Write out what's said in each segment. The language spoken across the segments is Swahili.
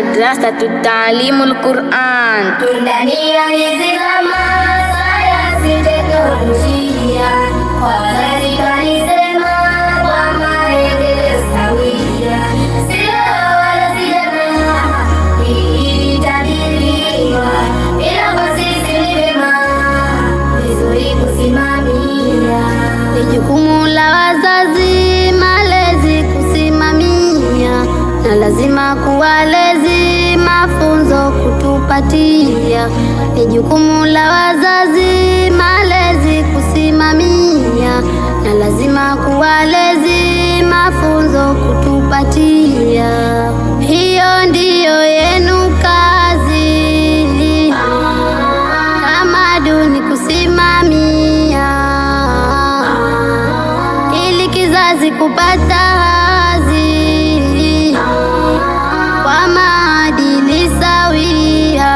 madrasa tutaalimul Qur'an. Ndani ya hizi zama sayansi teknolojia, wazazi walisema kwa maendeleo sawia, sila wala sijana hii itabiriwa, ila kwa sisi ni vema vizuri kusimamia. Ni jukumu la wazazi malezi kusimamia, na lazima kuwalezi mafunzo kutupatia. Ni jukumu la wazazi malezi kusimamia, na lazima kuwalezi mafunzo kutupatia. Hiyo ndiyo yenu kazi, tamaduni kusimamia, ili kizazi kupata hadhi kwa maadili sawia.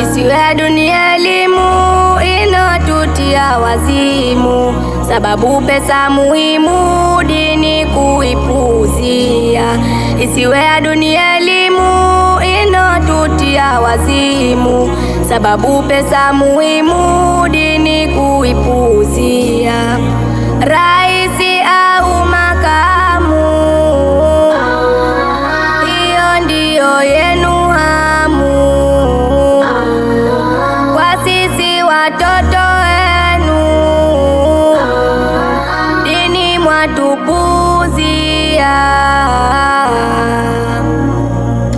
Isiwe dunia elimu inotutia wazimu, sababu pesa muhimu dini kuipuzia. Isiwe dunia elimu inotutia wazimu, sababu pesa muhimu dini kuipuzia. Raisi au makamu, hiyo ndiyo yenu hamu, kwa sisi watoto wenu dini mwatupuzia.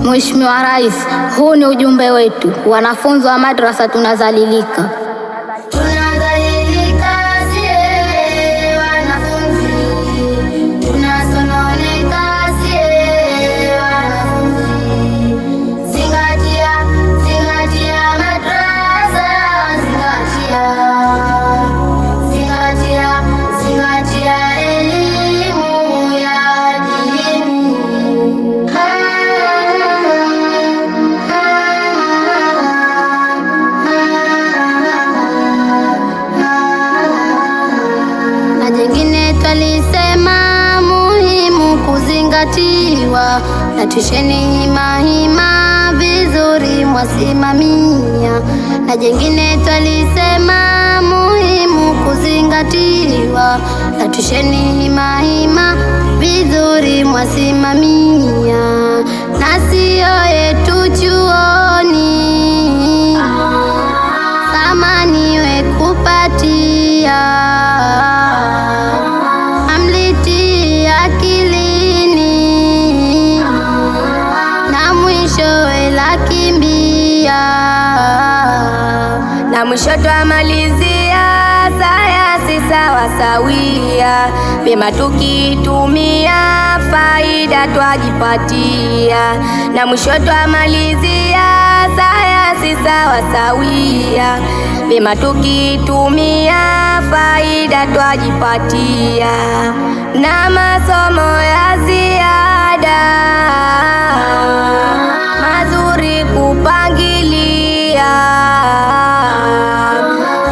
Mheshimiwa Rais, huu ni ujumbe wetu. Wanafunzi wa madrasa tunazalilika. Twalisema muhimu kuzingatiwa, na tusheni hima vizuri mwasimamia. Na jengine twalisema muhimu kuzingatiwa, na tusheni hima vizuri mwasimamia. Na sio yetu chuoni, thamani we kupatia, na mwisho twamalizia sayansi sawa sawia, vyema tukitumia faida twajipatia. Na mwisho twamalizia sayansi sawa sawia, vyema tukitumia faida twajipatia. Na masomo ya ziada mazuri kupangilia,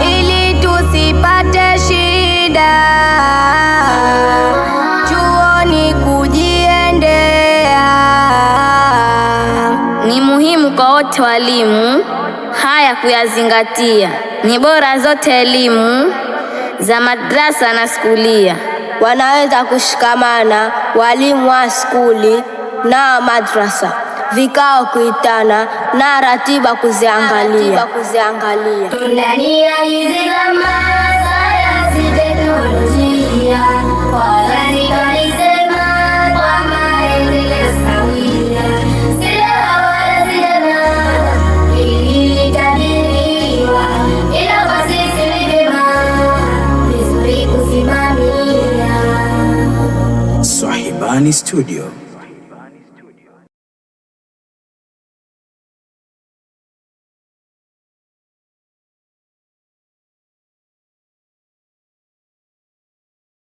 ili tusipate shida chuoni kujiendea. Ni muhimu kwa wote walimu haya kuyazingatia. Ni bora zote elimu za madrasa na skulia. Wanaweza kushikamana walimu wa skuli na madrasa, vikao kuitana na ratiba kuziangalia. Ndani ya hizi zama sayansi teknolojia, wazazi walisema kwa maendeleo sawia, sila wala sijana hii itabiriwa, ila kwa sisi ni vyema vizuri kusimamia. Swahibani Studio.